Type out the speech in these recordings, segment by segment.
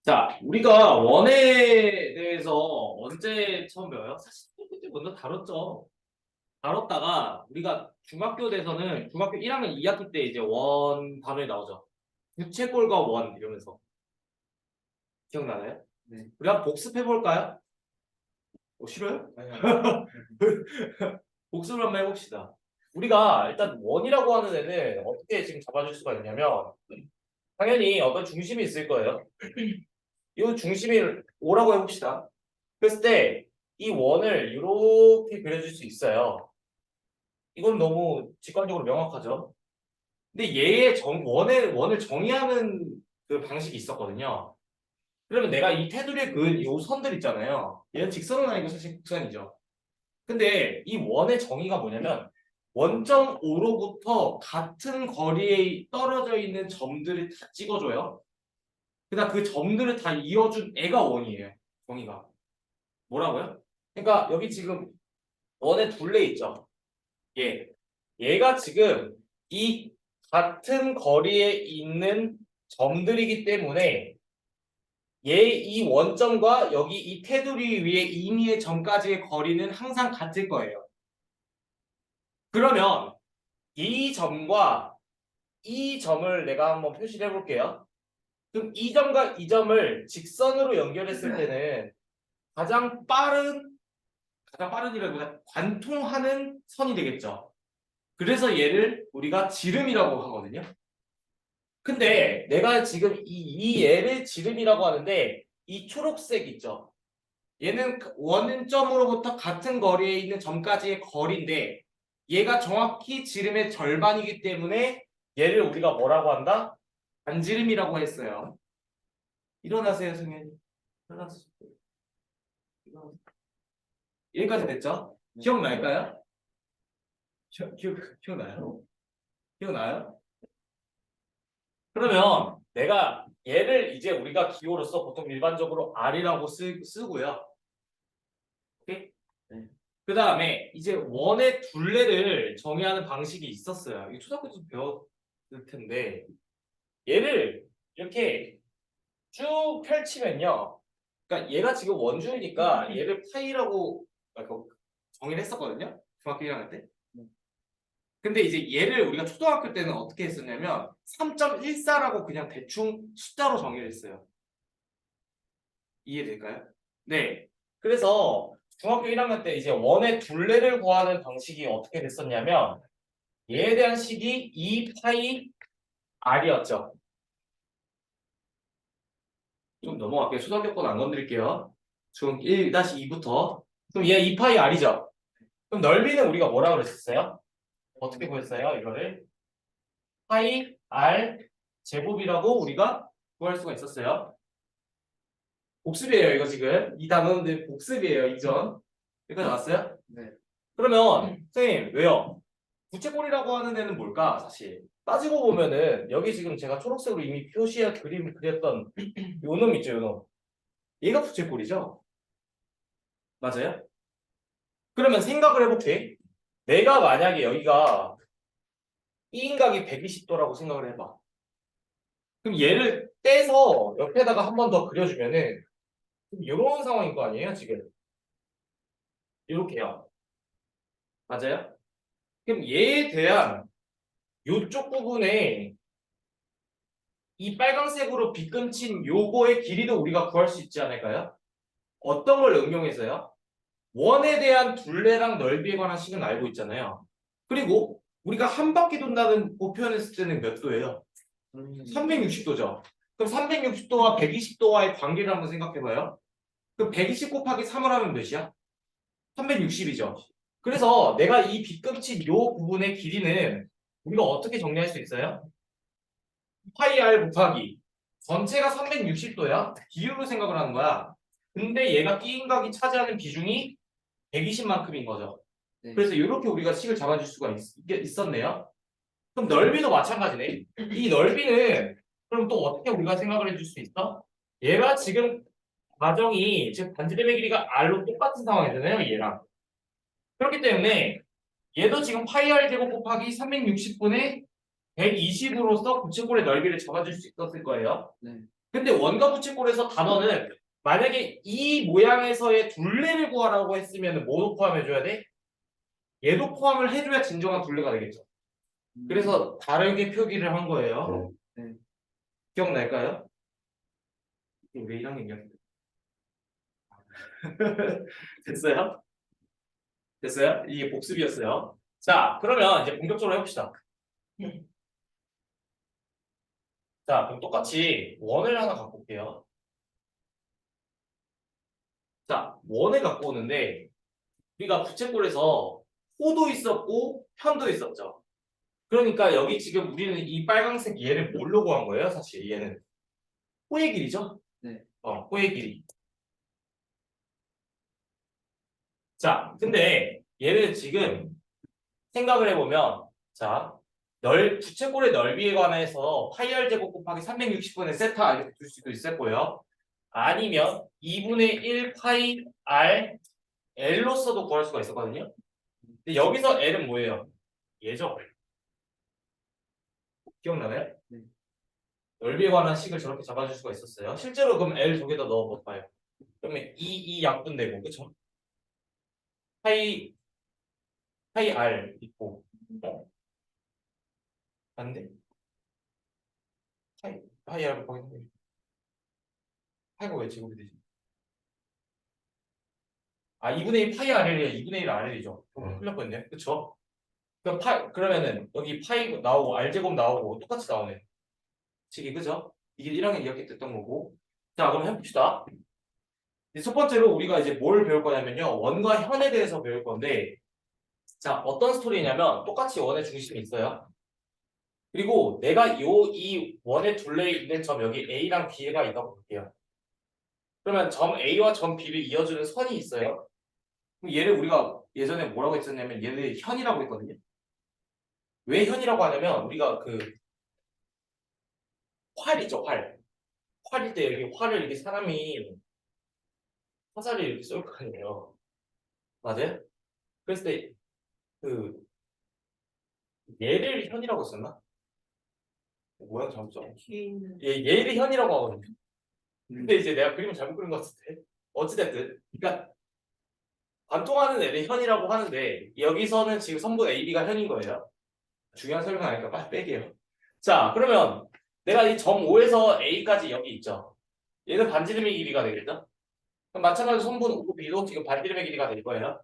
자, 우리가 원에 대해서 언제 처음 배워요? 사실 그때 먼저 다뤘죠. 다뤘다가 우리가 중학교 돼서는 중학교 1학년 2학기 때 이제 원 단원이 나오죠. 부채꼴과 원 이러면서 기억나나요? 네. 우리 한번 복습해 볼까요? 싫어요? 아니요. 복습을 한번 해봅시다. 우리가 일단 원이라고 하는 애는 어떻게 지금 잡아줄 수가 있냐면 당연히 어떤 중심이 있을 거예요. 이 중심이 O라고 해봅시다. 그랬을 때 이 원을 이렇게 그려줄 수 있어요. 이건 너무 직관적으로 명확하죠. 근데 얘의 원을 정의하는 그 방식이 있었거든요. 그러면 내가 이 테두리에 그은 이 선들 있잖아요. 얘는 직선은 아니고 사실 곡선이죠. 근데 이 원의 정의가 뭐냐면 원점 O로부터 같은 거리에 떨어져 있는 점들을 다 찍어줘요. 그다음 그 점들을 다 이어준 애가 원이에요. 정의가. 뭐라고요? 그러니까 여기 지금 원의 둘레 있죠. 얘가 지금 이 같은 거리에 있는 점들이기 때문에 이 원점과 여기 이 테두리 위에 임의의 점까지의 거리는 항상 같을 거예요. 그러면 이 점과 이 점을 내가 한번 표시를 해볼게요. 그럼 이 점과 이 점을 직선으로 연결했을 때는 가장 빠른이라기보다 관통하는 선이 되겠죠. 그래서 얘를 우리가 지름이라고 하거든요. 근데 내가 지금 이 얘를 지름이라고 하는데 이 초록색 있죠. 얘는 원점으로부터 같은 거리에 있는 점까지의 거리인데 얘가 정확히 지름의 절반이기 때문에 얘를 우리가 뭐라고 한다? 반지름이라고 했어요. 일어나세요, 승현이. 일어나세요. 여기까지 됐죠? 기억날까요? 기억나요? 기억나요? 그러면 내가 얘를 이제 우리가 기호로서 보통 일반적으로 R이라고 쓰고요. 오케이? 네. 그 다음에 이제 원의 둘레를 정의하는 방식이 있었어요. 이거 초등학교 때도 배웠을 텐데 얘를 이렇게 쭉 펼치면요. 그러니까 얘가 지금 원주이니까 얘를 파이라고 정의를 했었거든요. 중학교 1학년 때. 근데 이제 얘를 우리가 초등학교 때는 어떻게 했었냐면 3.14라고 그냥 대충 숫자로 정의를 했어요. 이해될까요? 네. 그래서 중학교 1학년 때 이제 원의 둘레를 구하는 방식이 어떻게 됐었냐면 얘에 대한 식이 2파이 R이었죠. 좀 넘어갈게요. 초등학교 건 안 건드릴게요. 중 1-2부터. 그럼 얘 2파이 R이죠. 그럼 넓이는 우리가 뭐라고 그랬었어요? 어떻게 구했어요? 이거를 파이 R 제곱이라고 우리가 구할 수가 있었어요. 복습이에요, 이거 지금. 이 단어는 복습이에요, 이전. 여기까지 나왔어요? 네. 그러면 선생님 왜요? 부채꼴이라고 하는 애는 뭘까 사실 따지고 보면은 여기 지금 제가 초록색으로 이미 표시한 그림 그렸던 요 놈 있죠, 요 놈. 얘가 부채꼴이죠. 맞아요? 그러면 생각을 해볼게. 내가 만약에 여기가 이 인각이 120도라고 생각을 해봐. 그럼 얘를 떼서 옆에다가 한 번 더 그려주면은 이런 상황인 거 아니에요 지금? 이렇게요. 맞아요? 그럼 얘에 대한 요쪽 부분에 이 빨간색으로 빗금친 요거의 길이도 우리가 구할 수 있지 않을까요? 어떤 걸 응용해서요? 원에 대한 둘레랑 넓이에 관한 식은 알고 있잖아요. 그리고 우리가 한 바퀴 돈다는 거 표현했을 때는 몇 도예요? 360도죠. 그럼 360도와 120도와의 관계를 한번 생각해봐요. 그럼 120 곱하기 3을 하면 몇이야? 360이죠. 그래서 내가 이 빗금친 요 부분의 길이는 우리가 어떻게 정리할 수 있어요? 파이 r 곱하기 전체가 360도야. 비율로 생각을 하는 거야. 근데 얘가 끼인각이 차지하는 비중이 120만큼인 거죠. 네. 그래서 이렇게 우리가 식을 잡아줄 수가 있었네요. 그럼 넓이도 마찬가지네. 이 넓이는 그럼 또 어떻게 우리가 생각을 해줄 수 있어? 얘가 지금 가정이 지금 반지름의 길이가 r로 똑같은 상황이잖아요. 얘랑. 그렇기 때문에 얘도 지금 파이 r 제곱 곱하기 360분의 120으로서 부채꼴의 넓이를 잡아줄 수 있었을 거예요. 네. 근데 원과 부채꼴에서 단원은 만약에 이 모양에서의 둘레를 구하라고 했으면 뭐도 포함해줘야 돼? 얘도 포함을 해줘야 진정한 둘레가 되겠죠. 그래서 다르게 표기를 한 거예요. 네. 기억날까요? 왜 1학년이야? 됐어요? 됐어요? 이게 복습이었어요. 자, 그러면 이제 본격적으로 해봅시다. 자, 그럼 똑같이 원을 하나 갖고 올게요. 자, 원을 갖고 오는데 우리가 부채꼴에서 호도 있었고 편도 있었죠. 그러니까 여기 지금 우리는 이 빨강색 얘를 뭘로 구한 거예요? 사실 얘는 호의 길이죠? 네. 호의 길이. 자, 근데 얘를 지금 생각을 해보면 자, 부채꼴의 넓이에 관해서 파이 r 제곱 곱하기 360분의 세타 이렇게 둘 수도 있었고요. 아니면 2분의 1 파이 r L로서도 구할 수가 있었거든요. 근데 여기서 L은 뭐예요? 얘죠. 기억나나요? 네. 넓이에 관한 식을 저렇게 잡아줄 수가 있었어요. 실제로 그럼 L 저기다 넣어볼까요? 그러면 이 약분되고 그쵸? 파이 R 있고 안 돼? 파이 R을 거기 파이가 왜 제곱이 되지? 2분의 1 파이 RL이야. 2분의 1 RL이죠. 큰일 날 뻔했네. 그쵸? 그러면은 여기 파이 나오고 R제곱 나오고 똑같이 나오네. 식이 그죠? 이게 1학년 2학기 때 했던 거고. 자, 그럼 해봅시다. 이제 첫 번째로 우리가 이제 뭘 배울 거냐면요. 원과 현에 대해서 배울 건데, 자, 어떤 스토리냐면 똑같이 원의 중심이 있어요. 그리고 내가 이 원의 둘레에 있는 점 여기 A랑 B가 있다고 볼게요. 그러면 점 A와 점 B를 이어주는 선이 있어요. 그럼 얘를 우리가 예전에 뭐라고 했었냐면 얘를 현이라고 했거든요. 왜 현이라고 하냐면 우리가 그 활이죠, 활. 활일 때 여기 활을 이렇게 사람이 화살을 이렇게 쏠 거 아니에요. 맞아요? 그랬을 때 그 얘를 현이라고 썼나? 모양 잘못 써. 얘를 현이라고 하거든요. 근데 이제 내가 그림을 잘못 그린 것 같은데. 어찌됐든. 그러니까 관통하는 애를 현이라고 하는데 여기서는 지금 선분 AB가 현인 거예요. 중요한 설명 아니니까 빨리 빼게요. 자, 그러면 내가 이 점 O에서 A까지 여기 있죠. 얘는 반지름의 길이가 되겠죠? 그럼 마찬가지로 선분 OB도 지금 반지름의 길이가 될 거예요.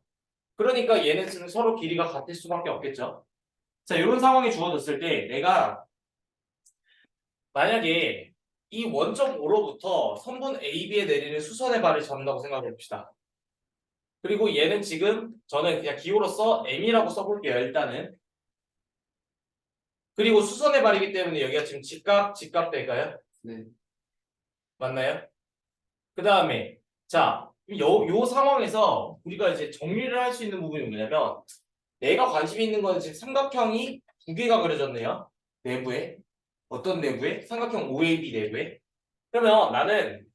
그러니까 얘는 지금 서로 길이가 같을 수밖에 없겠죠. 자, 이런 상황이 주어졌을 때 내가 만약에 이 원점 O로부터 선분 AB에 내리는 수선의 발을 잡는다고 생각해 봅시다. 그리고 얘는 지금 저는 그냥 기호로서 M이라고 써볼게요. 일단은. 그리고 수선의 발이기 때문에 여기가 지금 직각 될까요? 네. 맞나요? 그 다음에 자, 요 상황에서 우리가 이제 정리를 할 수 있는 부분이 뭐냐면 내가 관심 있는 건 지금 삼각형이 두 개가 그려졌네요. 내부에. 어떤 내부에? 삼각형 OAB 내부에. 그러면 나는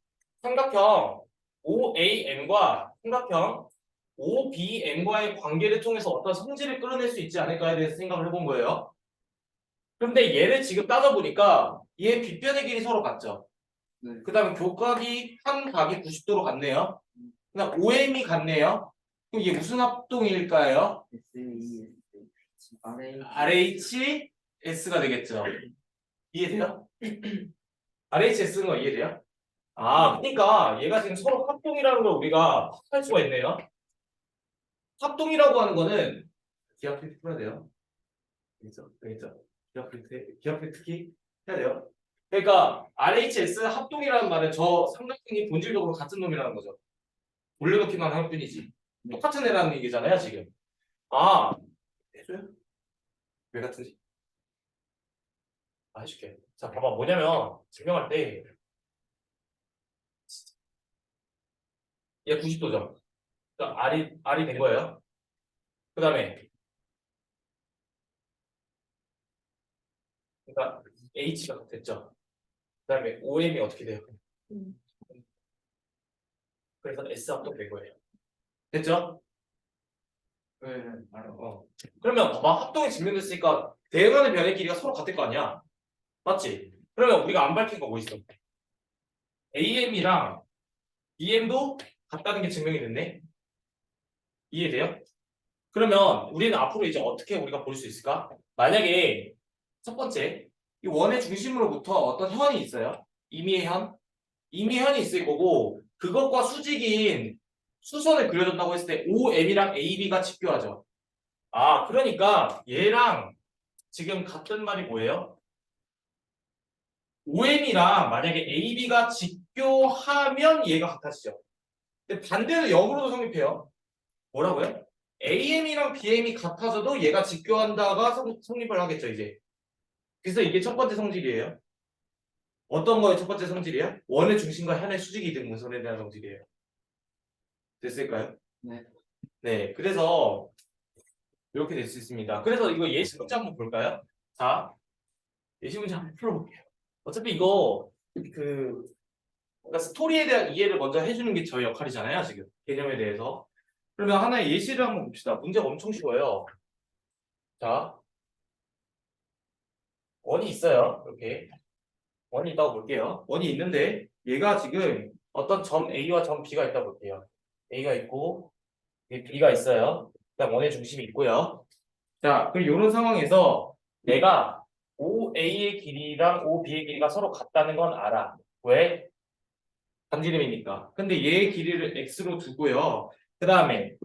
삼각형 OAM과 삼각형 OBM과의 관계를 통해서 어떤 성질을 끌어낼 수 있지 않을까에 대해서 생각을 해본 거예요. 그런데 얘를 지금 따져보니까 얘 빗변의 길이 서로 같죠. 네. 그 다음에 교각이 한 각이 90도로 같네요. 그 다음 OM이 같네요. 그럼 이게 무슨 합동일까요? RHS가 되겠죠. 이해돼요? RHS는 거 이해돼요? 그러니까 얘가 지금 서로 합동이라는 걸 우리가 할 수가 있네요. 합동이라고 하는 거는 기하 프린트 풀어야 돼요. 되겠죠? 기하 프린트 특히 해야 돼요. 그러니까 RHS 합동이라는 말은 저 삼각형이 본질적으로 같은 놈이라는 거죠. 올려놓기만 할 뿐이지. 똑같은 애라는 얘기잖아요, 지금. 해줘요? 왜 같은지? 해줄게. 자, 봐봐. 뭐냐면 증명할 때 얘 90도죠. 그러니까 R이 된 거예요. 그 다음에 그러니까 H가 됐죠. 그 다음에 OM이 어떻게 돼요? 그래서 S 합동 된 거예요. 됐죠? 네. 그러면 봐봐. 합동이 증명됐으니까 대응하는 변의 길이가 서로 같을 거 아니야. 맞지? 그러면 우리가 안 밝힌 거 뭐 있어? AM이랑 BM도 같다는 게 증명이 됐네. 이해돼요? 그러면 우리는 앞으로 이제 어떻게 우리가 볼 수 있을까? 만약에 첫 번째, 이 원의 중심으로부터 어떤 현이 있어요. 임의의 현? 임의의 현이 있을 거고 그것과 수직인 수선을 그려줬다고 했을 때 OM이랑 AB가 직교하죠. 아, 그러니까 얘랑 지금 같은 말이 뭐예요? OM이랑 만약에 AB가 직교하면 얘가 같아지죠. 근데 반대로 역으로도 성립해요. 뭐라고요? AM이랑 BM이 같아져도 얘가 직교한다가 성립을 하겠죠, 이제. 그래서 이게 첫 번째 성질이에요. 어떤 거의 첫 번째 성질이에요? 원의 중심과 현의 수직이 이등 분선에 대한 성질이에요. 됐을까요? 네. 네, 그래서 이렇게 될 수 있습니다. 그래서 이거 예시 문제 한번 볼까요? 자, 예시 문제 한번 풀어볼게요. 어차피 이거 그러니까 스토리에 대한 이해를 먼저 해주는 게 저희 역할이잖아요, 지금 개념에 대해서. 그러면 하나의 예시를 한번 봅시다. 문제가 엄청 쉬워요. 자, 원이 있어요. 이렇게 원이 있다고 볼게요. 원이 있는데 얘가 지금 어떤 점 A와 점 B가 있다고 볼게요. A가 있고 B가 있어요. 그다음 원의 중심이 있고요. 자, 그럼 이런 상황에서 내가 OA의 길이랑 OB의 길이가 서로 같다는 건 알아. 왜? 반지름이니까. 근데 얘의 길이를 x로 두고요. 그 다음에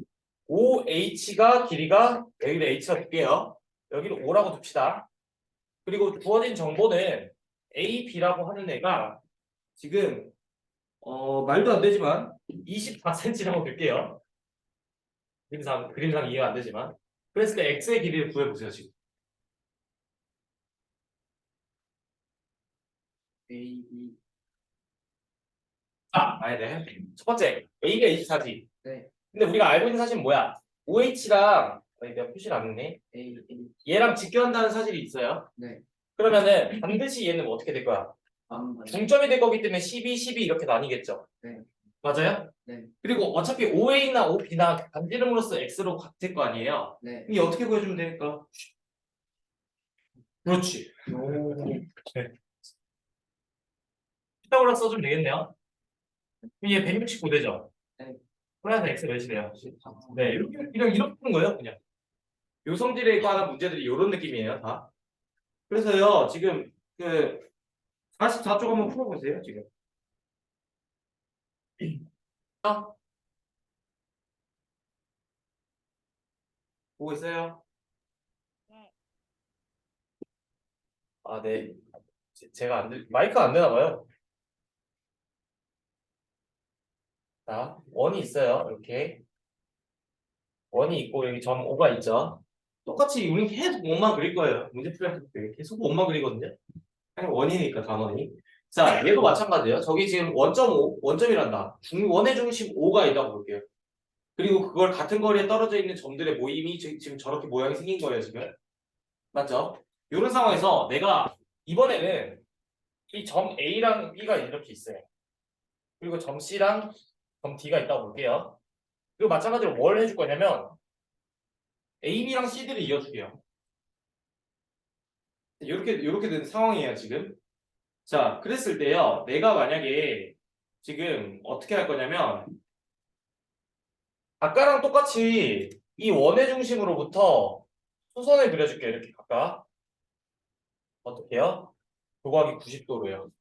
OH가 길이가 여기를 h가 둘게요. 여기를 5라고 둡시다. 그리고 주어진 정보는 A, B라고 하는 애가 지금 말도 안 되지만 24cm라고 둘게요. 그림상 이해가 안 되지만. 그랬을 때 x의 길이를 구해보세요, 지금. A, B. 네. 첫 번째, A가 24지. 네. 근데 우리가 알고 있는 사실은 뭐야? OH랑 내가 표시를 안 했네. A, A. 얘랑 직교한다는 사실이 있어요. 네. 그러면은 반드시 얘는 뭐 어떻게 될 거야? 반. 중점이 될 거기 때문에 12, 12 이렇게 나뉘겠죠. 네. 맞아요? 네. 그리고 어차피 OA나 OB나 반지름으로서 X로 같을 거 아니에요? 네. 이게 어떻게 구해주면 됩니까? 그렇지. 오. 네. 피타고라 써주면 되겠네요. 그럼 얘 169되죠? 네. 그래서 X 몇이래요? 네, 이렇게 푸는 거예요, 그냥. 요 성질에 관한 문제들이 이런 느낌이에요, 다. 그래서요, 지금 그 44쪽 한번 풀어보세요, 지금. 아, 보고 있어요? 아, 네. 제가 마이크가 안 되나 봐요. 자, 원이 있어요. 이렇게. 원이 있고 여기 점 O가 있죠. 똑같이 우리 계속 원만 그릴 거예요. 문제 풀이할 때 계속 원만 그리거든요. 그냥 원이니까 단원이. 자, 얘도 마찬가지예요. 저기 지금 원점 O, 원점이란다. 원의 중심 O가 있다고 볼게요. 그리고 그걸 같은 거리에 떨어져 있는 점들의 모임이 지금 저렇게 모양이 생긴 거예요, 지금. 맞죠? 이런 상황에서 내가 이번에는 이 점 A랑 B가 이렇게 있어요. 그리고 점 C랑 점 D가 있다고 볼게요. 그리고 마찬가지로 뭘 해줄 거냐면 AB랑 CD를 이어줄게요. 이렇게 된 상황이에요, 지금. 자, 그랬을 때요. 내가 만약에 지금 어떻게 할 거냐면 아까랑 똑같이 이 원의 중심으로부터 수선을 그려줄게요. 이렇게 각각. 어떻게요? 도각이 90도로요.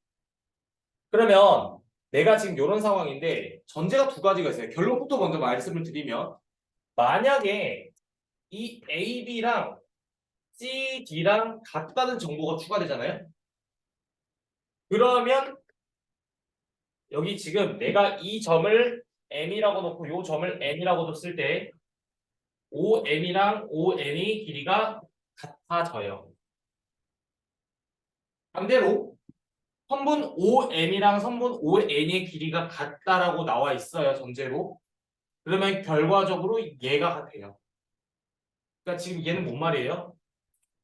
그러면 내가 지금 이런 상황인데 전제가 두 가지가 있어요. 결론부터 먼저 말씀을 드리면 만약에 이 AB랑 CD랑 같다는 정보가 추가되잖아요. 그러면 여기 지금 내가 이 점을 M이라고 놓고 이 점을 N이라고 뒀을 때 OM이랑 ON이 길이가 같아져요. 반대로 선분 OM이랑 선분 ON의 길이가 같다라고 나와 있어요. 전제로. 그러면 결과적으로 얘가 같아요. 그러니까 지금 얘는 뭔 말이에요?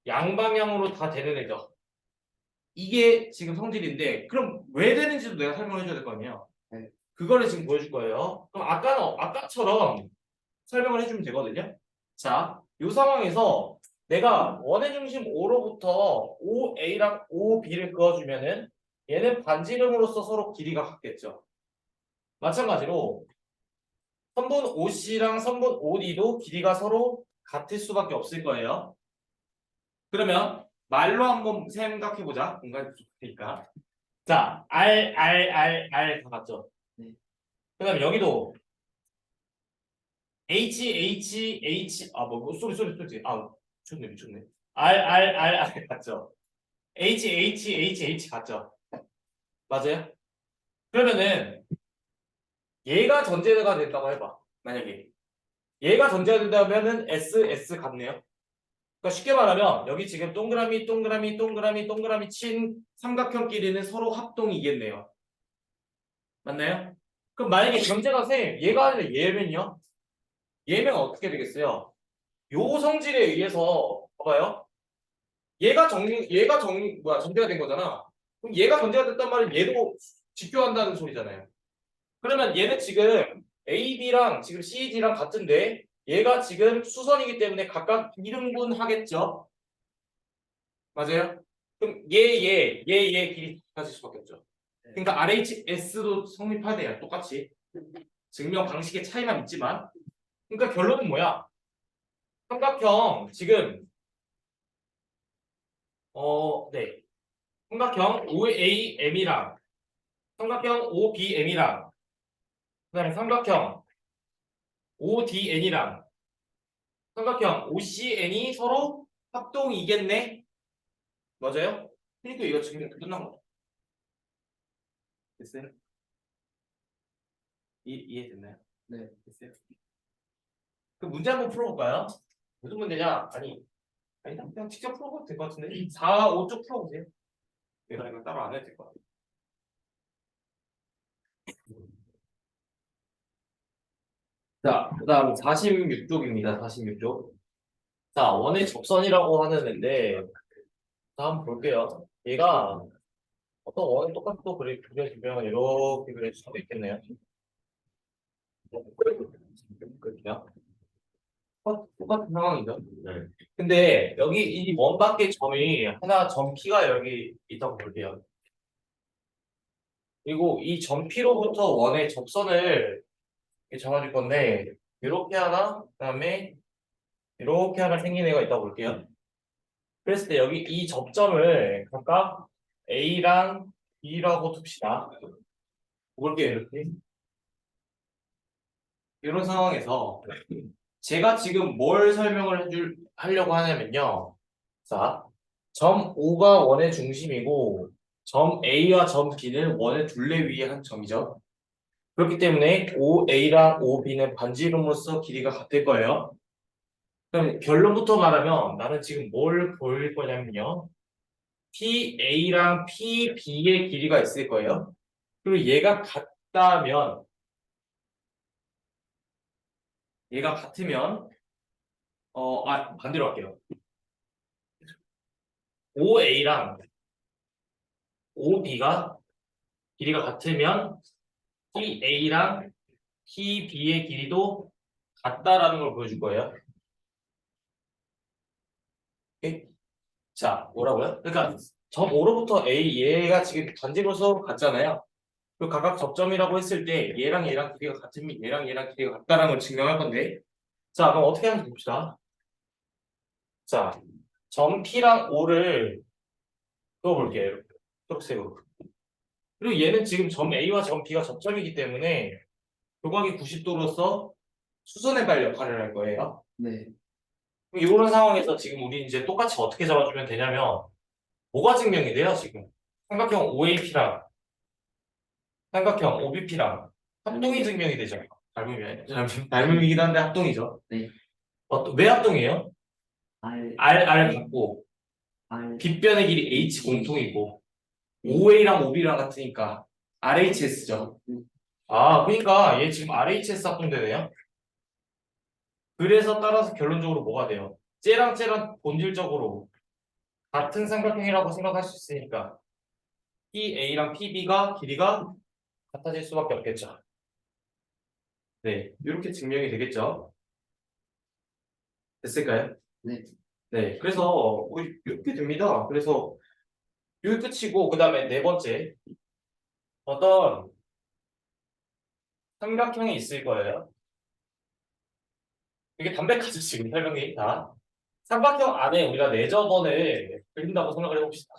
양방향으로 다 되는 애죠. 이게 지금 성질인데 그럼 왜 되는지도 내가 설명해 줘야 될 거 아니에요. 네. 그거를 지금 보여줄 거예요. 그럼 아까처럼 설명을 해주면 되거든요. 자, 이 상황에서 내가 원의 중심 O로부터 OA랑 OB를 그어주면은 얘는 반지름으로서 서로 길이가 같겠죠. 마찬가지로 선분 OC랑 선분 OD도 길이가 서로 같을 수밖에 없을 거예요. 그러면 말로 한번 생각해보자. 공간이 부족하니까. 자, R 다 같죠? 네. 그 다음에 여기도 쏘리. 미쳤네. R 같죠? H 같죠? 맞아요? 그러면은 얘가 전제가 된다고 해봐. 만약에 얘가 전제가 된다면은 S 같네요. 그러니까 쉽게 말하면 여기 지금 동그라미 친 삼각형 끼리는 서로 합동이겠네요. 맞나요? 그럼 만약에 전제가 쌤 얘가 아니라 얘면요? 얘면 어떻게 되겠어요? 요 성질에 의해서 봐봐요. 전제가 된 거잖아. 그럼 얘가 전제가 됐단 말은 얘도 직교한다는 소리잖아요. 그러면 얘는 지금 AB랑 지금 CD랑 같은데 얘가 지금 수선이기 때문에 각각 2등분 하겠죠? 맞아요? 그럼 얘 길이 같아질 수밖에 없죠. 그러니까 RHS도 성립하대요. 똑같이. 증명 방식의 차이만 있지만. 그러니까 결론은 뭐야? 삼각형 지금 네. 삼각형 OAM이랑 삼각형 OBM이랑 그다음에 삼각형 ODN이랑 삼각형 OCN이 서로 합동이겠네? 맞아요? 그러니까 이거 증명 끝난 거죠. 됐어요? 이해됐나요? 네. 됐어요? 그 문제 한번 풀어볼까요? 무슨 문제냐? 아니다. 그냥 직접 풀어봐도 될 것 같은데. 4, 5쪽 풀어보세요. 내가 이거 따로 안 해도 될 것 같아. 자, 그 다음 46쪽입니다. 46쪽. 자, 원의 접선이라고 하는 애인데, 자, 한번 볼게요. 얘가 어떤 원을 똑같이 또 그려주면 이렇게 그릴 수도 있겠네요. 그렇게요. 똑같은 상황이죠. 네. 근데 여기 이 원 밖의 점이 하나 점 P가 여기 있다고 볼게요. 그리고 이 점 P로부터 원의 접선을 이렇게 잡아줄 건데 이렇게 하나, 그다음에 이렇게 하나 생긴 애가 있다고 볼게요. 그랬을 때 여기 이 접점을 각각 A랑 B라고 둡시다. 볼게요, 이렇게. 이런 상황에서 제가 지금 뭘 하려고 하냐면요. 자, 점 O가 원의 중심이고 점 A와 점 B는 원의 둘레 위에 한 점이죠. 그렇기 때문에 OA랑 OB는 반지름으로서 길이가 같을 거예요. 그럼 결론부터 말하면 나는 지금 뭘 보일 거냐면요. PA랑 PB의 길이가 있을 거예요. 그리고 얘가 같으면 반대로 할게요. OA랑 OB가 길이가 같으면 PA랑 PB의 길이도 같다라는 걸 보여줄 거예요. 오케이? 자, 뭐라고요? 그러니까 점 O로부터 얘가 지금 반지로서 같잖아요. 그 각각 접점이라고 했을 때 얘랑 길이가 같으면 얘랑 길이가 같다라는 걸 증명할 건데 자, 그럼 어떻게 하는지 봅시다. 자, 점 P랑 O를 그어볼게요. 이렇게. 초록색으로. 그리고 얘는 지금 점 A와 점 B가 접점이기 때문에 교각이 90도로서 수선의 발 역할을 할 거예요. 네. 그럼 이런 상황에서 지금 우리 이제 똑같이 어떻게 잡아주면 되냐면 뭐가 증명이 돼요, 지금? 삼각형 OAP랑 삼각형 OBP랑 합동이 증명이 되죠. 닮음이긴 한데 합동이죠. 네. 왜 합동이에요? R, R 같고 R, 빗변의 길이 H 공통이고 OA랑 OB랑 같으니까 RHS죠. 그러니까 얘 지금 RHS 합동되네요. 그래서 따라서 결론적으로 뭐가 돼요? 쟤랑 본질적으로 같은 삼각형이라고 생각할 수 있으니까 PA랑 PB가 길이가 같아질 수밖에 없겠죠. 네, 이렇게 증명이 되겠죠. 됐을까요? 네. 네, 그래서 이렇게 됩니다. 그래서 여기 끝이고 그 다음에 네 번째 어떤 삼각형이 있을 거예요. 이게 담백하죠 지금 설명이 다. 삼각형 안에 우리가 내저번을 그린다고 생각을 해봅시다.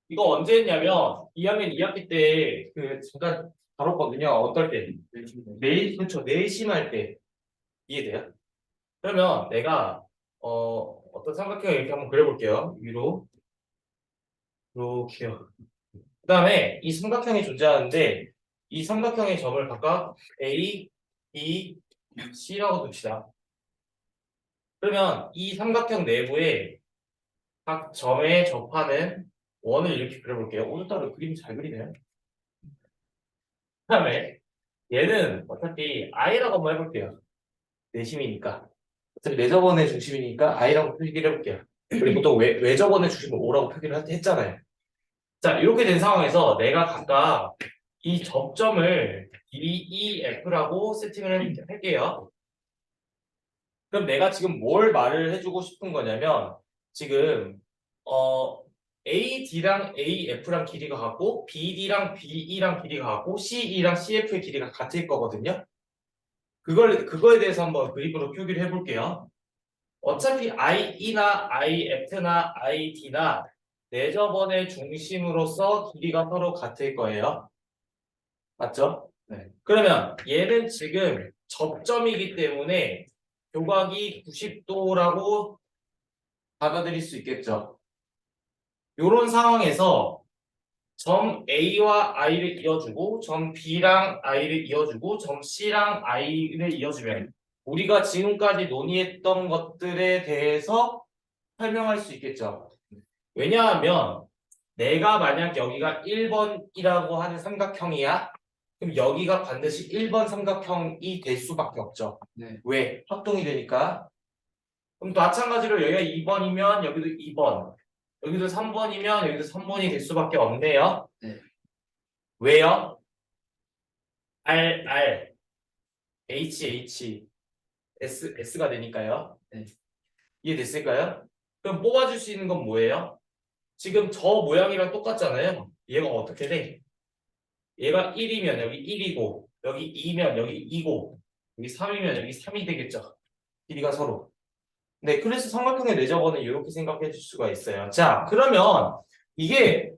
이거 언제 했냐면 2학년 2학기 때 그 잠깐 다뤘거든요. 어떨 때? 그렇죠. 내심할 때 이해돼요? 그러면 내가 어떤 삼각형을 이렇게 한번 그려볼게요. 위로 이렇게요. 그다음에 이 삼각형이 존재하는데 이 삼각형의 점을 각각 A, B, C라고 둡시다. 그러면 이 삼각형 내부에 각 점에 접하는 원을 이렇게 그려볼게요. 오늘따라 그림 잘 그리네요. 그다음에 얘는 어차피 I라고 한번 해볼게요. 내심이니까. 어차피 내저번의 중심이니까 I라고 표기를 해볼게요. 우리 보통 외저번의 중심을 O라고 표기를 했잖아요. 자, 이렇게 된 상황에서 내가 각각 이 접점을 길이 EF라고 세팅을 할게요. 그럼 내가 지금 뭘 말을 해주고 싶은 거냐면 지금 AD랑 AF랑 길이가 같고 BD랑 BE랑 길이가 같고 CE랑 CF의 길이가 같을 거거든요. 그거에 대해서 한번 그림으로 표기를 해볼게요. 어차피 IE나 IF나 ID나 내저번의 중심으로서 길이가 서로 같을 거예요. 맞죠? 네. 그러면 얘는 지금 접점이기 때문에 교각이 90도라고 받아들일 수 있겠죠. 이런 상황에서 점 A와 I를 이어주고 점 B랑 I를 이어주고 점 C랑 I를 이어주면 우리가 지금까지 논의했던 것들에 대해서 설명할 수 있겠죠. 왜냐하면 내가 만약 여기가 1번이라고 하는 삼각형이야. 그럼 여기가 반드시 1번 삼각형이 될 수밖에 없죠. 네. 왜? 합동이 되니까. 그럼 또 마찬가지로 여기가 2번이면 여기도 2번, 여기도 3번이면 여기도 3번이 될 수밖에 없네요. 네. 왜요? R, H, S가 되니까요. 네. 이해됐을까요? 그럼 뽑아줄 수 있는 건 뭐예요? 지금 저 모양이랑 똑같잖아요. 얘가 어떻게 돼? 얘가 1이면 여기 1이고 여기 2면 여기 2고 여기 3이면 여기 3이 되겠죠. 길이가 서로. 네, 그래서 삼각형의 내저번은 이렇게 생각해 줄 수가 있어요. 자, 그러면 이게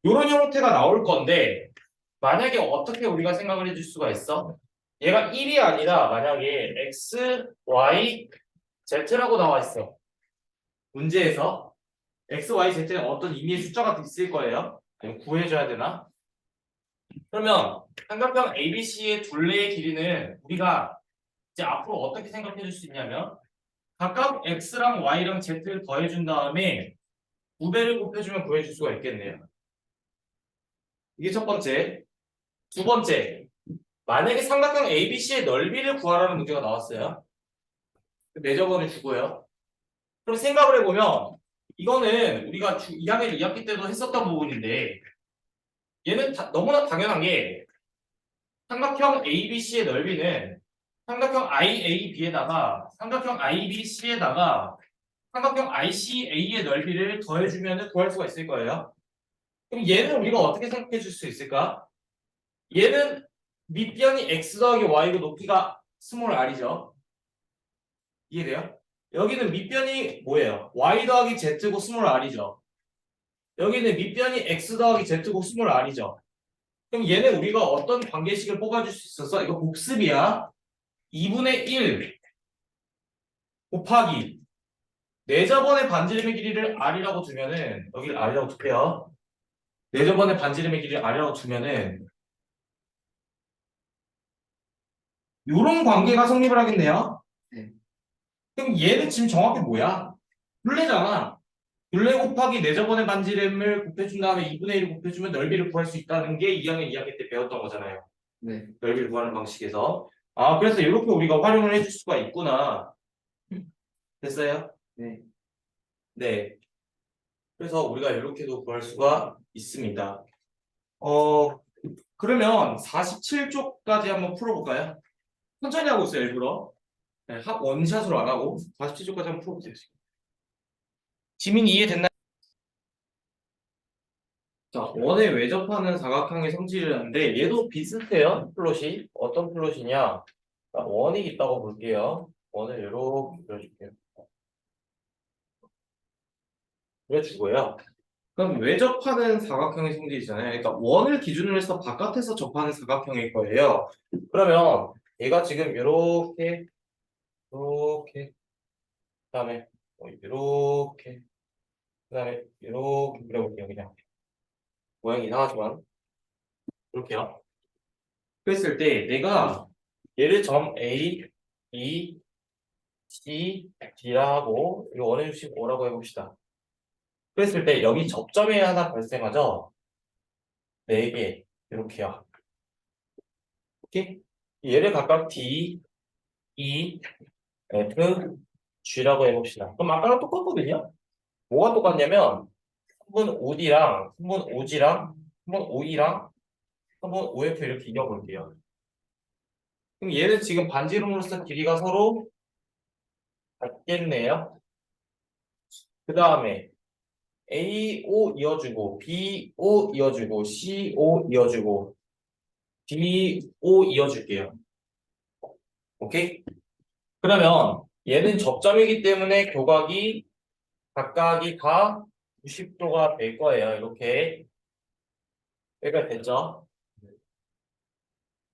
이런 형태가 나올 건데 만약에 어떻게 우리가 생각을 해줄 수가 있어? 얘가 1이 아니라 만약에 x, y, z라고 나와 있어. 문제에서 x, y, z는 어떤 의미의 숫자가 있을 거예요. 아니면 구해줘야 되나? 그러면 삼각형 ABC의 둘레의 길이는 우리가 이제 앞으로 어떻게 생각해 줄 수 있냐면 각각 x랑 y랑 z를 더해준 다음에 2배를 곱해주면 구해줄 수가 있겠네요. 이게 첫 번째. 두 번째, 만약에 삼각형 ABC의 넓이를 구하라는 문제가 나왔어요. 내저번을 주고요. 그럼 생각을 해보면 이거는 우리가 2학년 2학기 때도 했었던 부분인데 얘는 너무나 당연한 게 삼각형 ABC의 넓이는 삼각형 IAB에다가 삼각형 IBC에다가 삼각형 ICA의 넓이를 더해주면 구할 수가 있을 거예요. 그럼 얘는 우리가 어떻게 생각해 줄 수 있을까? 얘는 밑변이 x 더하기 y고 높이가 스몰 r이죠. 이해돼요? 여기는 밑변이 뭐예요? y 더하기 z고 스몰 r이죠. 여기는 밑변이 x 더하기 z고 스몰 r이죠. 그럼 얘는 우리가 어떤 관계식을 뽑아줄 수 있었어? 이거 복습이야. 2분의 1 곱하기 내저번의 반지름의 길이를 r이라고 두면은 여기를 r이라고 두게요. 내저번의 반지름의 길이를 r이라고 두면은 요런 관계가 성립을 하겠네요. 네. 그럼 얘는 지금 정확히 뭐야? 둘레잖아. 둘레 곱하기 내저번의 반지름을 곱해준 다음에 2분의 1을 곱해주면 넓이를 구할 수 있다는 게 2학년 2학기 때 배웠던 거잖아요. 네. 넓이를 구하는 방식에서. 아, 그래서 이렇게 우리가 활용을 해줄 수가 있구나. 됐어요? 네. 네. 그래서 우리가 이렇게도 구할 수가 있습니다. 그러면 47쪽까지 한번 풀어볼까요? 천천히 하고 있어요, 일부러. 네, 원샷으로 안 하고 47쪽까지 한번 풀어보세요. 지민이 이해됐나요? 자, 원에 외접하는 사각형의 성질이라는데 얘도 비슷해요. 플롯이. 어떤 플롯이냐? 자, 원이 있다고 볼게요. 원을 이렇게 그려줄게요. 그려주고요. 그럼 외접하는 사각형의 성질이잖아요. 그러니까 원을 기준으로 해서 바깥에서 접하는 사각형일 거예요. 그러면 얘가 지금 이렇게, 그다음에 이렇게, 그다음에 이렇게 그려볼게요. 그냥 모양이 이상하지만 이렇게요. 그랬을 때 내가 얘를 점 A, E, C, D라 하고 이 원의 주식 O라고 해봅시다. 그랬을 때 여기 접점이 하나 발생하죠? 4개 이렇게요. 오케이? 얘를 각각 D, E, F, G라고 해봅시다. 그럼 아까랑 똑같거든요? 뭐가 똑같냐면 한분 OD랑 한분 OG랑 한분 OE랑 한분 OF 이렇게 이겨볼게요. 그럼 얘는 지금 반지름으로서 길이가 서로 같겠네요. 그 다음에 AO 이어주고 BO 이어주고 CO 이어주고 DO 이어줄게요. 오케이? 그러면 얘는 접점이기 때문에 교각이 각각이 다 90도가 될 거예요. 이렇게 여기가 됐죠?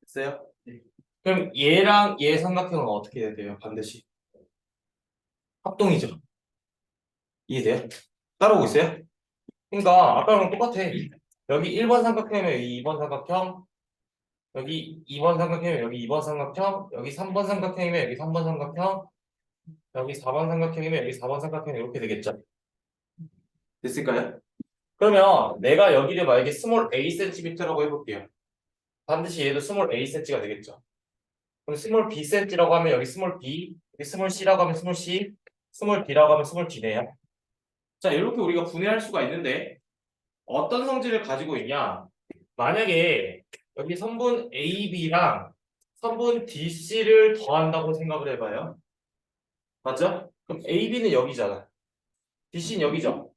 됐어요? 네. 그럼 얘랑 얘 삼각형은 어떻게 돼요? 반드시 합동이죠. 이해돼요? 따라오고 있어요? 그러니까 아까랑 똑같아. 여기 1번 삼각형이면 여기 2번 삼각형, 여기 2번 삼각형이면 여기 2번 삼각형, 여기 3번 삼각형이면 여기 3번 삼각형, 여기 4번 삼각형이면 여기 4번 삼각형 이렇게 되겠죠. 됐을까요? 그러면 내가 여기를 만약에 스몰 a cm라고 해볼게요. 반드시 얘도 스몰 a cm가 되겠죠. 그럼 스몰 b cm라고 하면 여기 스몰 b, 여기 스몰 c라고 하면 스몰 c, 스몰 d라고 하면 스몰 d네요. 자, 이렇게 우리가 분해할 수가 있는데 어떤 성질을 가지고 있냐? 만약에 여기 선분 AB랑 선분 DC를 더한다고 생각을 해봐요. 맞죠? 그럼 AB는 여기잖아. DC는 여기죠.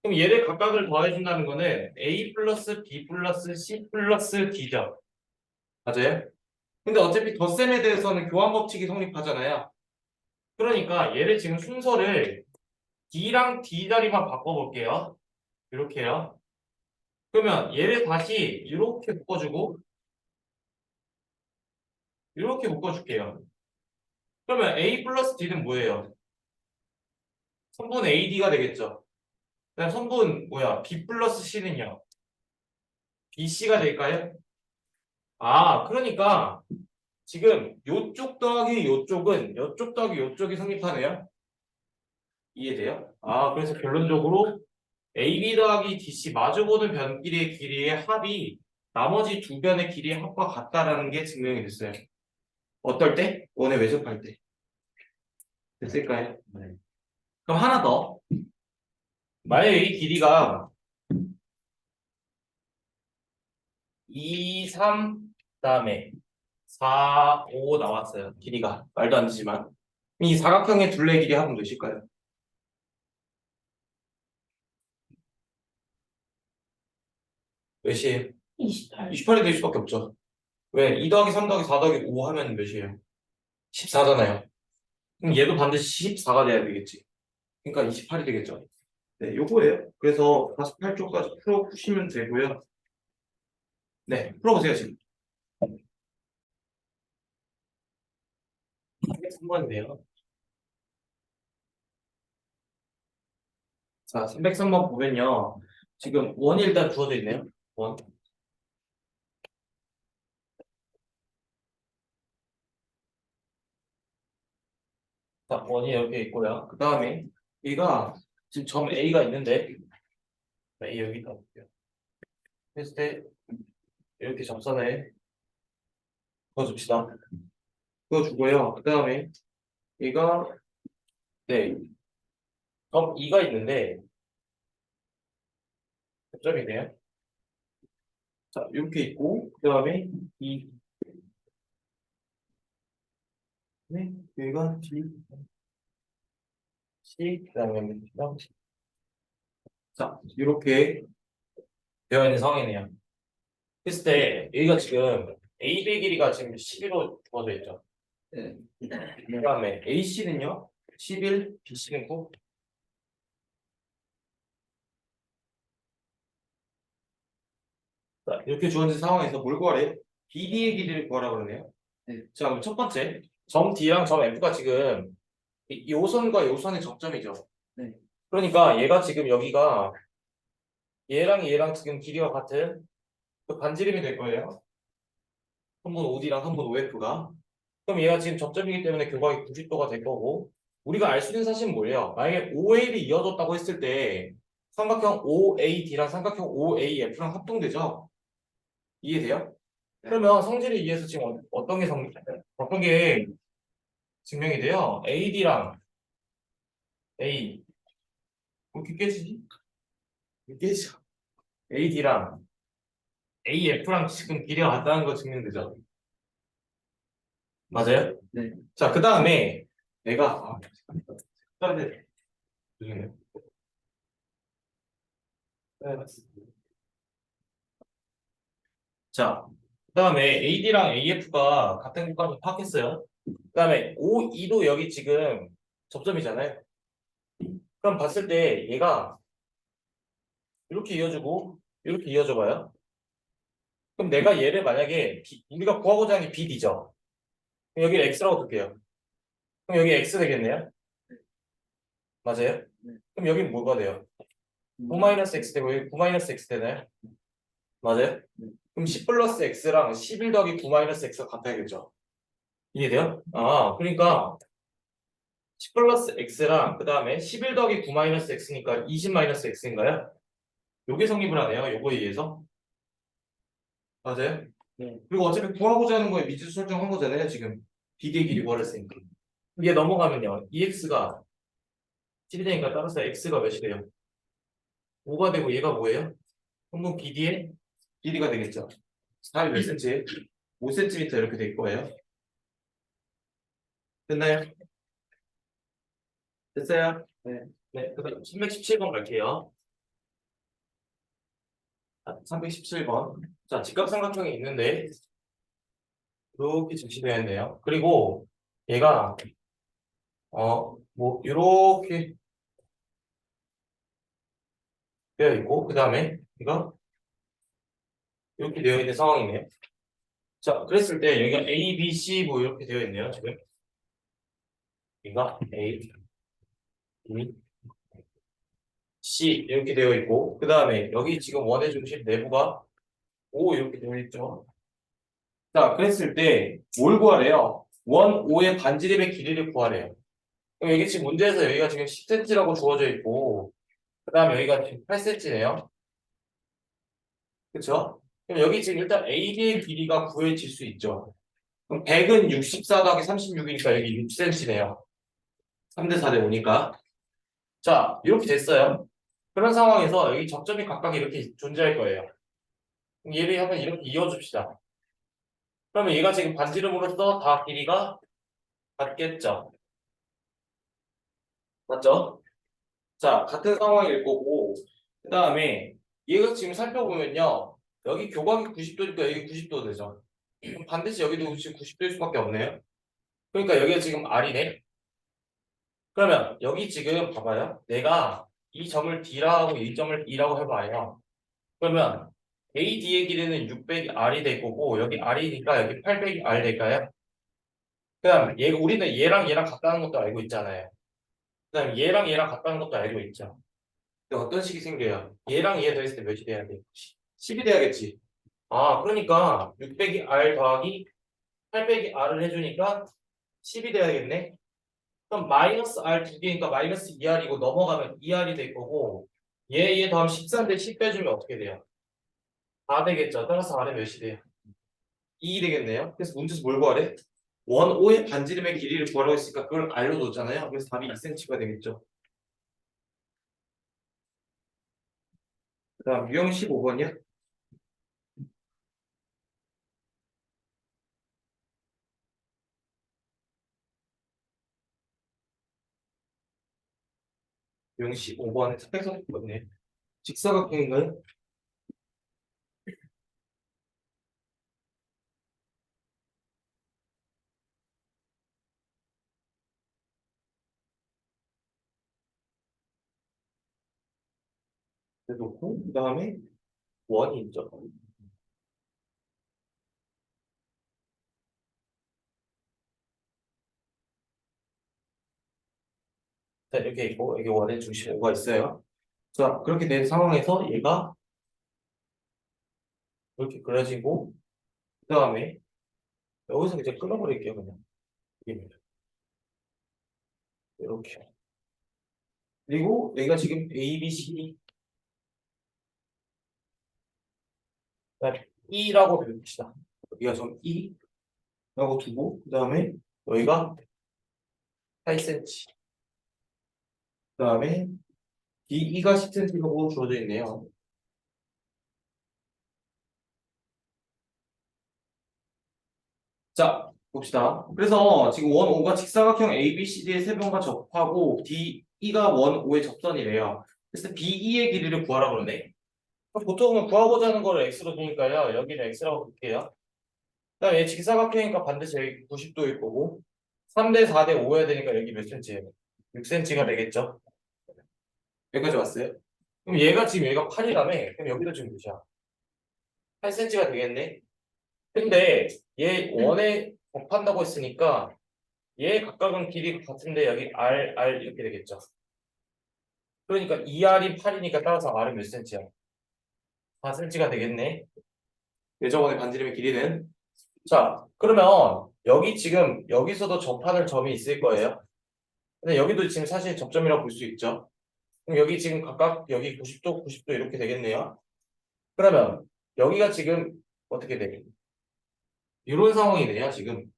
그럼 얘를 각각을 더해준다는 거는 A 플러스 B 플러스 C 플러스 D죠. 맞아요? 근데 어차피 덧셈에 대해서는 교환 법칙이 성립하잖아요. 그러니까 얘를 지금 순서를 D랑 D 자리만 바꿔볼게요. 이렇게요. 그러면 얘를 다시 이렇게 묶어주고 이렇게 묶어줄게요. 그러면 A 플러스 D는 뭐예요? 선분 AD가 되겠죠. 그다음 선분 뭐야? B 플러스 C는요? BC가 될까요? 아, 그러니까 지금 요쪽 더하기 요쪽은 요쪽 더하기 요쪽이 성립하네요. 이해돼요? 아, 그래서 결론적으로 AB 더하기 DC 마주보는 변길이의 길이의 합이 나머지 두 변의 길이의 합과 같다라는 게 증명이 됐어요. 어떨 때? 원의 외접할 때. 됐을까요? 네. 그럼 하나 더. 만약에 이 길이가 2, 3, 그다음에 4, 5 나왔어요. 길이가. 말도 안 되지만. 이 사각형의 둘레 길이 합은 몇일까요? 몇이에요? 28. 28이 될 수밖에 없죠. 왜? 2 더하기 3 더하기 4 더하기 5 하면 몇이에요? 14잖아요. 그럼 얘도 반드시 14가 돼야 되겠지. 그러니까 28이 되겠죠. 네, 요거예요. 그래서 48쪽까지 풀어푸시면 되고요. 네, 풀어보세요, 지금. 300번인데요. 자, 303번 보면요. 지금 원이 일단 주어져 있네요. 원. 자, 원이 이렇게 있고요. 그 다음에 얘가 지금 점 A가 있는데 A 여기다 볼게요. 했을 때 이렇게 접선에 그어줍시다. 그어주고요. 그 다음에 얘가 네, 점 E가 있는데 점이네요. 자, 이렇게 있고 그 다음에 이 네, 여기가 D, C, 그 다음에 자, 이렇게 되어 있는 상황이네요. 그랬을 때 여기가 지금 AB의 길이가 지금 11로 주어져 있죠. 네. 그 다음에 AC는요? 11, BC는 9. 자, 이렇게 주어진 상황에서 뭘 구하래요? BD의 길이를 구하라 그러네요. 네. 자, 그럼 첫 번째 점 D랑 점 F가 지금 요선과 요선의 접점이죠. 네. 그러니까 얘가 지금 여기가 얘랑 지금 길이가 같은 그 반지름이 될 거예요. 한 번 OD랑 한 번 OF가. 그럼 얘가 지금 접점이기 때문에 교각이 90도가 될 거고 우리가 알 수 있는 사실은 뭐예요? 만약에 OL이 이어졌다고 했을 때 삼각형 OAD랑 삼각형 OAF랑 합동되죠? 이해돼요? 그러면 성질에 의해서 지금 어떤 게 증명이 돼요? AD랑 A 이렇게 깨지지? 이렇게 깨지죠? AD랑 AF랑 지금 길이가 같다는 거 증명되죠? 맞아요? 네. 자, 그 다음에 내가 다른데 죄송해요. 네, 맞습니다. 자, 그 다음에 AD랑 AF가 같은 국가를 파악했어요. 그 다음에 OE도 여기 지금 접점이잖아요. 그럼 봤을 때 얘가 이렇게 이어지고 이렇게 이어져 봐요. 그럼 내가 얘를 만약에 우리가 구하고자 하는 게 BD죠. 그럼 여기를 X라고 둘게요. 그럼 여기 X 되겠네요. 맞아요? 네. 그럼 여기 뭐가 돼요? 9-X 되고 여기 9-X 되나요? 맞아요? 네. 그럼 10 플러스 X랑 11 더하기 9-X가 같아야겠죠. 이해돼요? 아, 그러니까 10 플러스 X랑 그 다음에 11 더하기 9-X니까 20-X인가요? 요게 성립을 하네요. 요거에 의해서. 맞아요? 네. 그리고 어차피 구하고자 하는 거에 미지 설정한 거잖아요. 지금 비대의 길이 구하랬으니까. 이게 넘어가면요. EX가 10이 되니까 따라서 X가 몇이 돼요? 5가 되고 얘가 뭐예요? 그럼 BD의 길이가 되겠죠. 4이 몇 cm? 5cm 이렇게 될 거예요. 됐나요? 됐어요? 네. 네, 그다음 317번 갈게요. 317번. 자, 직각삼각형이 있는데 이렇게 제시되어 있네요. 그리고 얘가 뭐 이렇게 되어 있고 그다음에 얘가 이렇게 되어 있는 상황이네요. 자, 그랬을 때 여기가 A, B, C 뭐 이렇게 되어 있네요. 지금 여기가 A, B, C 이렇게 되어 있고 그다음에 여기 지금 원의 중심 내부가 O 이렇게 되어 있죠. 자, 그랬을 때 뭘 구하래요? 원 O의 반지름의 길이를 구하래요. 그럼 이게 지금 문제에서 여기가 지금 10cm라고 주어져 있고 그 다음에 여기가 지금 8cm네요. 그쵸? 그럼 여기 지금 일단 AB의 길이가 구해질 수 있죠. 그럼 100은 64 더하기 36이니까 여기 6cm네요. 3대 4대 5니까. 자, 이렇게 됐어요. 그런 상황에서 여기 접점이 각각 이렇게 존재할 거예요. 그럼 얘를 한번 이렇게 이어줍시다. 그러면 얘가 지금 반지름으로서 다 길이가 같겠죠. 맞죠? 자, 같은 상황일 거고, 그 다음에 얘가 지금 살펴보면요. 여기 교각이 90도니까 여기 90도 되죠. 그럼 반드시 여기도 지금 90도일 수밖에 없네요. 그러니까 여기가 지금 R이네. 그러면 여기 지금 봐봐요. 내가 이 점을 D라고 이 점을 E라고 해봐요. 그러면 AD의 길이는 600이 R이 될 거고 여기 R이니까 여기 800이 R 될까요? 그다음 우리는 얘랑 같다는 것도 알고 있잖아요. 그다음 얘랑 같다는 것도 알고 있죠. 근데 어떤 식이 생겨요? 얘랑 얘 더했을 때 몇이 돼야 돼? 10이 돼야겠지. 아, 그러니까 600이 R 더하기 800이 R을 해주니까 10이 돼야겠네. 그럼 마이너스 R 두 개니까 마이너스 2R이고 넘어가면 2R이 될 거고 얘 더하면 13대 10 빼주면 어떻게 돼요? 4 되겠죠. 따라서 R은 몇이 돼요? 2 되겠네요. 그래서 문제에서 뭘 구하래? 원 O의 반지름의 길이를 구하라고 했으니까 그걸 R로 뒀잖아요. 그래서 답이 2cm가 되겠죠. 그 다음 유형 15번이요? 유형 15번에 330번이네. 직사각형인가요? 놓고 그 다음에 원이 있죠. 자, 이렇게 있고 여기 원의 중심 O가 있어요. 자, 그렇게 된 상황에서 얘가 이렇게 그려지고 그 다음에 여기서 이제 끊어버릴게요 그냥 여기는. 이렇게. 그리고 여기가 지금 A, B, C, D 그다음에 E라고 배웁시다. 여기가 좀 E라고 두고 그 다음에 여기가 8cm 그 다음에 DE가 10cm라고 주어져 있네요. 자, 봅시다. 그래서 지금 원 O가 직사각형 ABCD의 세변과 접하고 DE가 원 O의 접선이래요. 그래서 BE의 길이를 구하라 그러네. 그럼 보통은 구하고자 하는 거를 X로 두니까요. 여기는 X라고 볼게요. 그다음에 얘 직사각형이니까 반드시 여기 90도일 거고 3대 4대 5 해야 되니까 여기 몇 cm예요? 6cm가 되겠죠? 여기까지 왔어요? 그럼 얘가 지금 여기가 8이라며? 그럼 여기도 지금 몇이야? 8cm가 되겠네? 근데 얘 원에 곱한다고 했으니까 얘 각각은 길이 같은데 여기 R 이렇게 되겠죠. 그러니까 2R이 8이니까 따라서 R은 몇 cm야? 4cm가 되겠네. 예저번에 반지름의 길이는 자 그러면 여기 지금 여기서도 접하는 점이 있을 거예요. 근데 여기도 지금 사실 접점이라고 볼 수 있죠. 그럼 여기 지금 각각 여기 90도 90도 이렇게 되겠네요. 그러면 여기가 지금 어떻게 돼? 이런 상황이네요 지금.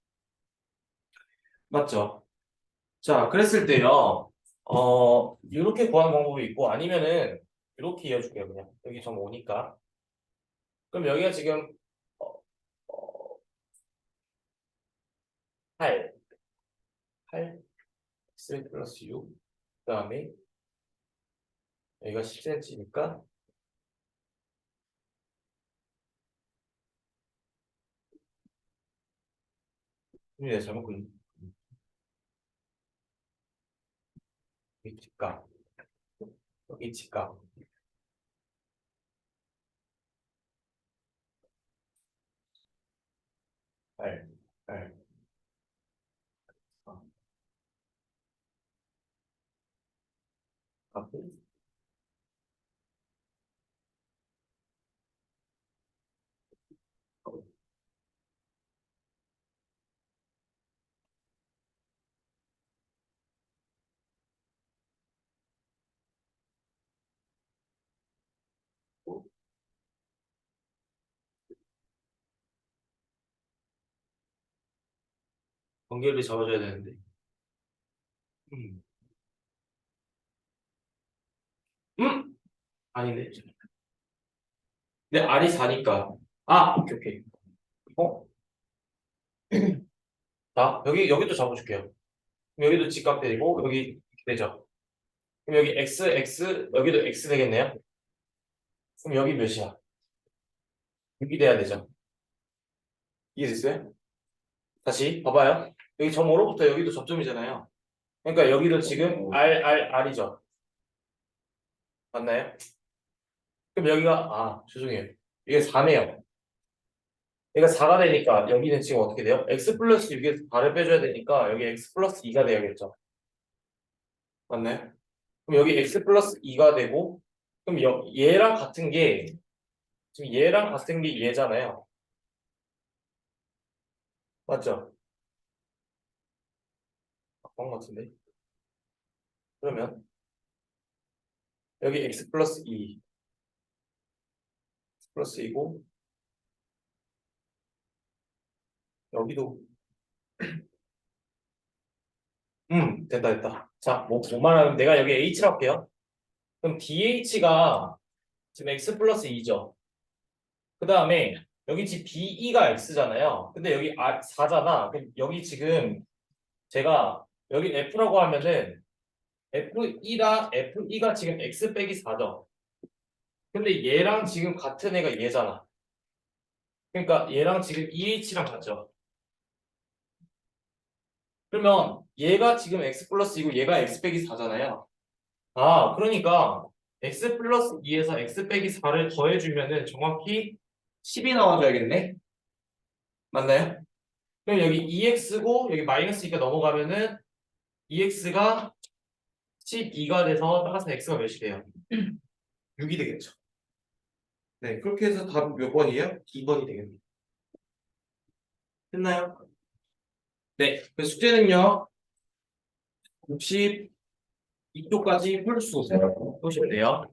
맞죠? 자, 그랬을 때요. 이렇게 구하는 방법이 있고 아니면은 이렇게 이어줄게요, 그냥. 여기 점 오니까. 그럼 여기가 지금 어, 어, 8, 8, x 플러스 6. 그다음에 여기가 10cm니까 내가 잘못 그린 여기 직각, 여기 직각. 8, 8, 4, 하고 관계를 잡아줘야 되는데. 음, 아니네. 근데 R이 4니까. 아, 오케이, 오케이. 어? 자, 여기도 잡아줄게요. 그럼 여기도 직각되고 여기 이렇게 되죠. 그럼 여기 x 여기도 x 되겠네요. 그럼 여기 몇이야? 6이 돼야 되죠. 이해됐어요? 다시 봐봐요. 여기 점 5로부터 여기도 접점이잖아요. 그러니까 여기도 지금 R이죠. 맞나요? 그럼 여기가 죄송해요. 이게 4네요. 얘가 4가 되니까 여기는 지금 어떻게 돼요? x 플러스 6에서 4를 빼줘야 되니까 여기 x 플러스 2가 돼야겠죠. 맞나요? 그럼 여기 x 플러스 2가 되고 그럼 얘랑 같은 게 지금 얘랑 같은 게 얘잖아요. 맞죠? 그런 것 같은데. 그러면 여기 x 플러스 2 플러스 2고 여기도 됐다 됐다. 자, 뭐 말하면 내가 여기 h라고 할게요. 그럼 dh가 지금 x 플러스 2죠. 그 다음에 여기 지금 be가 x잖아요. 근데 여기 4잖아. 그럼 여기 지금 제가 여기 f라고 하면은 fe가 지금 x 빼기 4죠. 근데 얘랑 지금 같은 애가 얘잖아. 그러니까 얘랑 지금 eh랑 같죠. 그러면 얘가 지금 x 플러스 이고 얘가 x 빼기 4잖아요. 그러니까 x 플러스 2에서 x 빼기 4를 더해주면은 정확히 10이 나와줘야겠네. 맞나요? 그럼 여기 2x고 여기 마이너스 2가 넘어가면은 2x가 12가 돼서 따라서 x가 몇이 돼요? 6이 되겠죠. 네, 그렇게 해서 답은 몇 번이에요? 2번이 되겠네요. 됐나요? 네, 그 숙제는요. 62쪽까지 풀 수 있어요. 보시면 돼요.